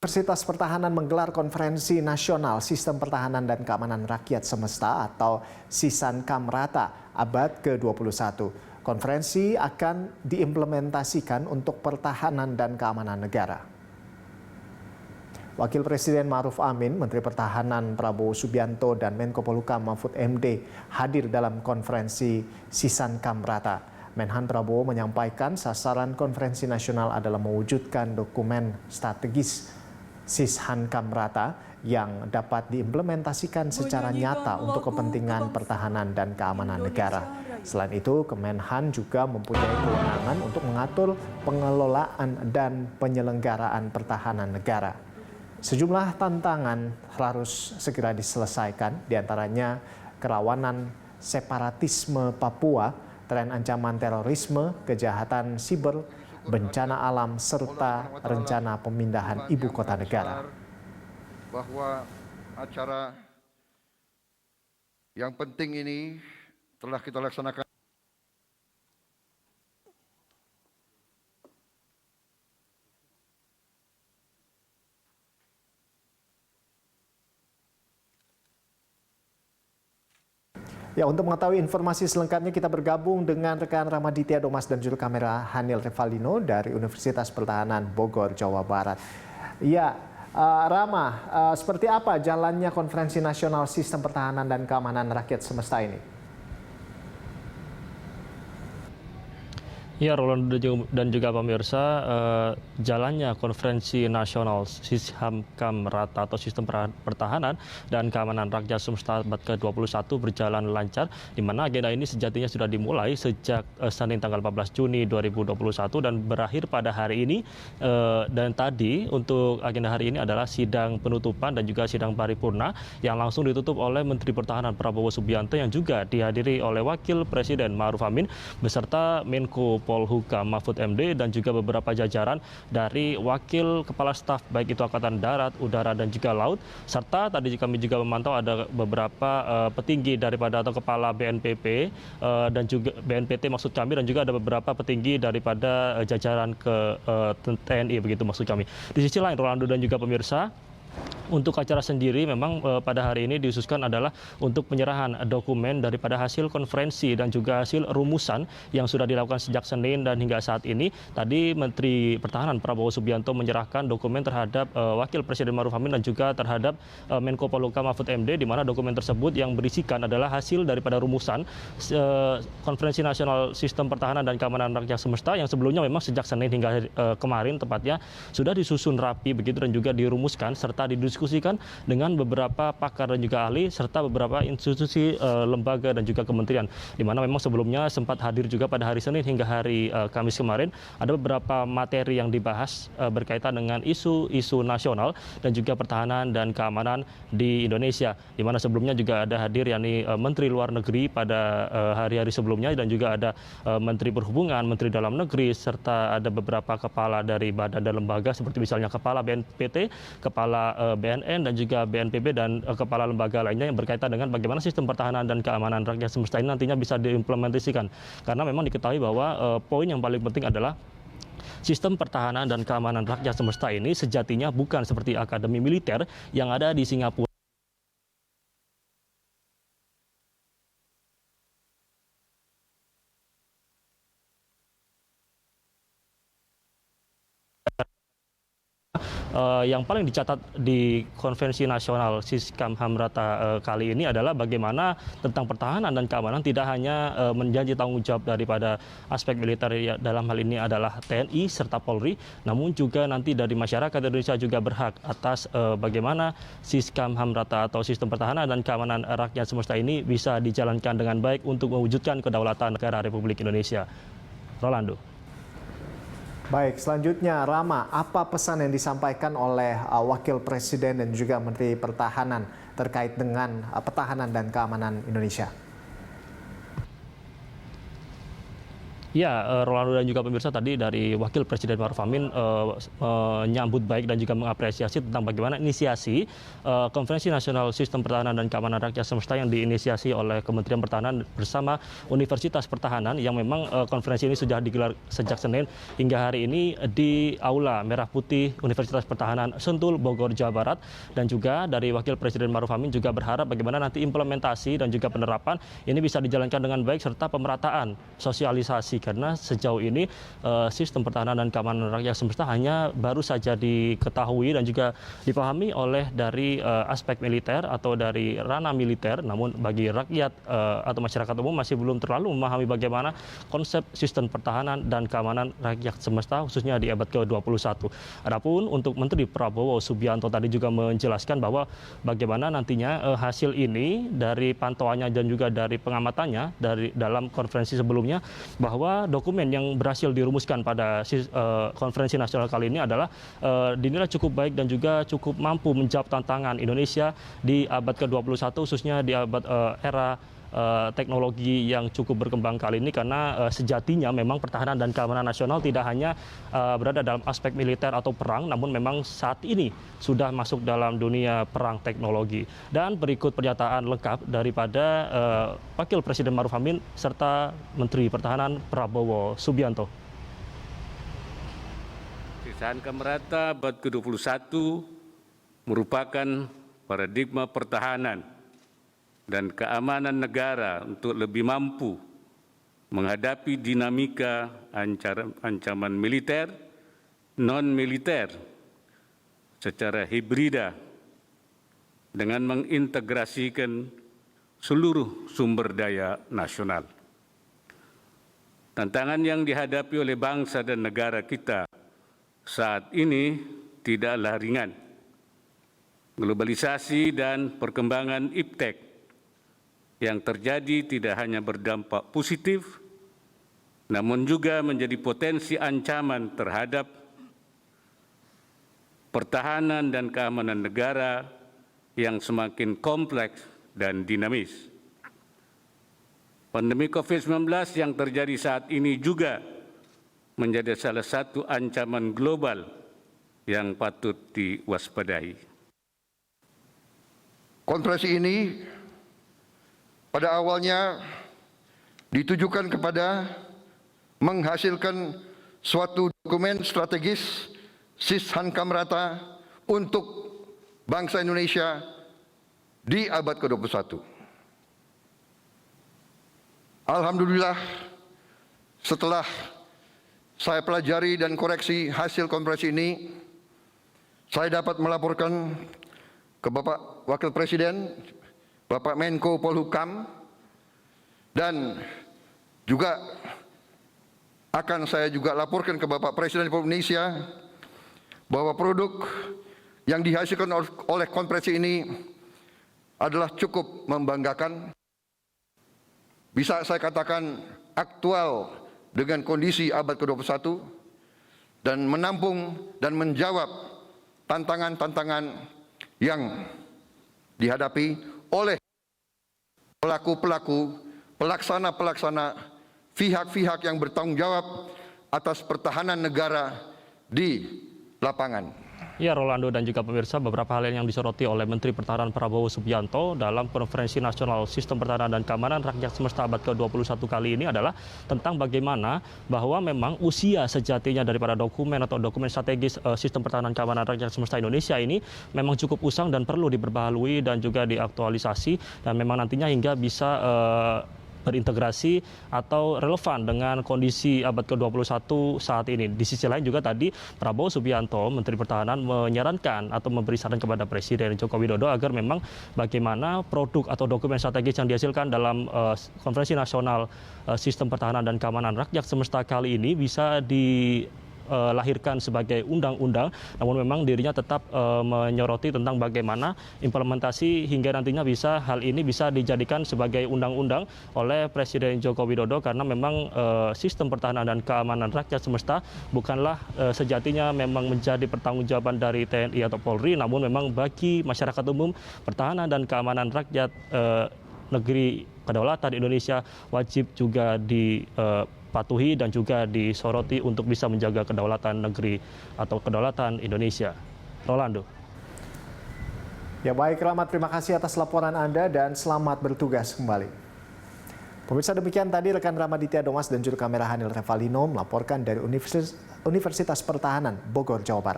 Universitas Pertahanan menggelar Konferensi Nasional Sistem Pertahanan dan Keamanan Rakyat Semesta atau SISANKAMRATA abad ke-21. Konferensi akan diimplementasikan untuk pertahanan dan keamanan negara. Wakil Presiden Ma'ruf Amin, Menteri Pertahanan Prabowo Subianto, dan Menko Polhukam Mahfud MD hadir dalam konferensi SISANKAMRATA. Menhan Prabowo menyampaikan sasaran konferensi nasional adalah mewujudkan dokumen strategis SISANKAMRATA yang dapat diimplementasikan secara nyata untuk kepentingan pertahanan dan keamanan negara. Selain itu, Kemenhan juga mempunyai kewenangan untuk mengatur pengelolaan dan penyelenggaraan pertahanan negara. Sejumlah tantangan harus segera diselesaikan, diantaranya kerawanan separatisme Papua, tren ancaman terorisme, kejahatan siber, bencana alam, serta rencana pemindahan ibu kota negara. Bahwa acara yang penting ini telah kita laksanakan. Ya, untuk mengetahui informasi selengkapnya kita bergabung dengan rekan Ramaditya Domas dan juru kamera Hanil Revalino dari Universitas Pertahanan Bogor, Jawa Barat. Ya, Rama, seperti apa jalannya Konferensi Nasional Sistem Pertahanan dan Keamanan Rakyat Semesta ini? Ya, Rolando dan juga pemirsa, jalannya Konferensi Nasional SISANKAMRATA atau Sistem Pertahanan dan Keamanan Rakyat Semesta abad ke-21 berjalan lancar, di mana agenda ini sejatinya sudah dimulai sejak Senin tanggal 14 Juni 2021 dan berakhir pada hari ini. Dan tadi untuk agenda hari ini adalah sidang penutupan dan juga sidang paripurna yang langsung ditutup oleh Menteri Pertahanan Prabowo Subianto yang juga dihadiri oleh Wakil Presiden Ma'ruf Amin beserta Menko Polhukam Mahfud MD dan juga beberapa jajaran dari Wakil Kepala Staf baik itu Angkatan Darat, Udara dan juga Laut, serta tadi kami juga memantau ada beberapa petinggi daripada atau Kepala BNPP dan juga BNPT maksud kami, dan juga ada beberapa petinggi daripada jajaran ke TNI begitu maksud kami. Di sisi lain, Rolando dan juga pemirsa, untuk acara sendiri memang pada hari ini dihususkan adalah untuk penyerahan dokumen daripada hasil konferensi dan juga hasil rumusan yang sudah dilakukan sejak Senin dan hingga saat ini. Tadi Menteri Pertahanan Prabowo Subianto menyerahkan dokumen terhadap Wakil Presiden Ma'ruf Amin dan juga terhadap Menko Polhukam Mahfud MD, di mana dokumen tersebut yang berisikan adalah hasil daripada rumusan Konferensi Nasional Sistem Pertahanan dan Keamanan Rakyat Semesta yang sebelumnya memang sejak Senin hingga kemarin tepatnya sudah disusun rapi begitu dan juga dirumuskan serta didiskusikan dengan beberapa pakar dan juga ahli serta beberapa institusi, lembaga dan juga kementerian, di mana memang sebelumnya sempat hadir juga pada hari Senin hingga hari Kamis kemarin. Ada beberapa materi yang dibahas berkaitan dengan isu-isu nasional dan juga pertahanan dan keamanan di Indonesia, di mana sebelumnya juga ada hadir yakni Menteri Luar Negeri pada hari-hari sebelumnya dan juga ada Menteri Perhubungan, Menteri Dalam Negeri, serta ada beberapa kepala dari badan dan lembaga seperti misalnya Kepala BNPT, Kepala BNN dan juga BNPB dan kepala lembaga lainnya yang berkaitan dengan bagaimana sistem pertahanan dan keamanan rakyat semesta ini nantinya bisa diimplementasikan. Karena memang diketahui bahwa poin yang paling penting adalah sistem pertahanan dan keamanan rakyat semesta ini sejatinya bukan seperti akademi militer yang ada di Singapura. Yang paling dicatat di Konferensi Nasional SISANKAMRATA kali ini adalah bagaimana tentang pertahanan dan keamanan tidak hanya menjanji tanggung jawab daripada aspek militer, dalam hal ini adalah TNI serta Polri, namun juga nanti dari masyarakat Indonesia juga berhak atas bagaimana SISANKAMRATA atau sistem pertahanan dan keamanan rakyat semesta ini bisa dijalankan dengan baik untuk mewujudkan kedaulatan negara Republik Indonesia. Rolando. Baik, selanjutnya Rama, apa pesan yang disampaikan oleh Wakil Presiden dan juga Menteri Pertahanan terkait dengan pertahanan dan keamanan Indonesia? Ya, Rolando dan juga pemirsa, tadi dari Wakil Presiden Maruf Amin menyambut baik dan juga mengapresiasi tentang bagaimana inisiasi Konferensi Nasional Sistem Pertahanan dan Keamanan Rakyat Semesta yang diinisiasi oleh Kementerian Pertahanan bersama Universitas Pertahanan, yang memang konferensi ini sudah digelar sejak Senin hingga hari ini di Aula Merah Putih Universitas Pertahanan Sentul, Bogor, Jawa Barat. Dan juga dari Wakil Presiden Maruf Amin juga berharap bagaimana nanti implementasi dan juga penerapan ini bisa dijalankan dengan baik serta pemerataan sosialisasi, karena sejauh ini sistem pertahanan dan keamanan rakyat semesta hanya baru saja diketahui dan juga dipahami oleh dari aspek militer atau dari ranah militer, namun bagi rakyat atau masyarakat umum masih belum terlalu memahami bagaimana konsep sistem pertahanan dan keamanan rakyat semesta khususnya di abad ke-21. Adapun untuk Menteri Prabowo Subianto tadi juga menjelaskan bahwa bagaimana nantinya hasil ini dari pantauannya dan juga dari pengamatannya dari dalam konferensi sebelumnya, bahwa dokumen yang berhasil dirumuskan pada konferensi nasional kali ini adalah dinilai cukup baik dan juga cukup mampu menjawab tantangan Indonesia di abad ke-21 khususnya di abad era teknologi yang cukup berkembang kali ini, karena sejatinya memang pertahanan dan keamanan nasional tidak hanya berada dalam aspek militer atau perang, namun memang saat ini sudah masuk dalam dunia perang teknologi. Dan berikut pernyataan lengkap daripada Wakil Presiden Maruf Amin serta Menteri Pertahanan Prabowo Subianto. Sisaan Kamrata abad ke-21 merupakan paradigma pertahanan dan keamanan negara untuk lebih mampu menghadapi dinamika ancaman militer, non-militer secara hibrida dengan mengintegrasikan seluruh sumber daya nasional. Tantangan yang dihadapi oleh bangsa dan negara kita saat ini tidaklah ringan. Globalisasi dan perkembangan iptek yang terjadi tidak hanya berdampak positif, namun juga menjadi potensi ancaman terhadap pertahanan dan keamanan negara yang semakin kompleks dan dinamis. Pandemi COVID-19 yang terjadi saat ini juga menjadi salah satu ancaman global yang patut diwaspadai. Konferensi ini pada awalnya ditujukan kepada menghasilkan suatu dokumen strategis Sishankam-Rata untuk bangsa Indonesia di abad ke-21. Alhamdulillah, setelah saya pelajari dan koreksi hasil konferensi ini, saya dapat melaporkan ke Bapak Wakil Presiden, Bapak Menko Polhukam, dan juga akan saya juga laporkan ke Bapak Presiden Republik Indonesia bahwa produk yang dihasilkan oleh konferensi ini adalah cukup membanggakan. Bisa saya katakan aktual dengan kondisi abad ke-21 dan menampung dan menjawab tantangan-tantangan yang dihadapi oleh pelaku-pelaku, pelaksana-pelaksana, pihak-pihak yang bertanggung jawab atas pertahanan negara di lapangan. Ya, Rolando dan juga pemirsa, beberapa hal yang disoroti oleh Menteri Pertahanan Prabowo Subianto dalam Konferensi Nasional Sistem Pertahanan dan Keamanan Rakyat Semesta abad ke-21 kali ini adalah tentang bagaimana bahwa memang usia sejatinya daripada dokumen atau dokumen strategis Sistem Pertahanan Keamanan Rakyat Semesta Indonesia ini memang cukup usang dan perlu diperbaharui dan juga diaktualisasi, dan memang nantinya hingga bisa berintegrasi atau relevan dengan kondisi abad ke-21 saat ini. Di sisi lain juga tadi Prabowo Subianto, Menteri Pertahanan, menyarankan atau memberi saran kepada Presiden Joko Widodo agar memang bagaimana produk atau dokumen strategis yang dihasilkan dalam Konferensi Nasional Sistem Pertahanan dan Keamanan Rakyat Semesta kali ini bisa dilahirkan sebagai undang-undang, namun memang dirinya tetap menyoroti tentang bagaimana implementasi hingga nantinya hal ini bisa dijadikan sebagai undang-undang oleh Presiden Joko Widodo, karena memang sistem pertahanan dan keamanan rakyat semesta bukanlah sejatinya memang menjadi pertanggungjawaban dari TNI atau Polri, namun memang bagi masyarakat umum pertahanan dan keamanan rakyat negeri kedaulatan Indonesia wajib juga dipatuhi dan juga disoroti untuk bisa menjaga kedaulatan negeri atau kedaulatan Indonesia. Rolando. Ya baik, Rahmat, terima kasih atas laporan Anda dan selamat bertugas kembali. Pemirsa, demikian tadi rekan Ramaditya Domas dan juru kamera Hanil Revalino melaporkan dari Universitas Pertahanan Bogor, Jawa Barat.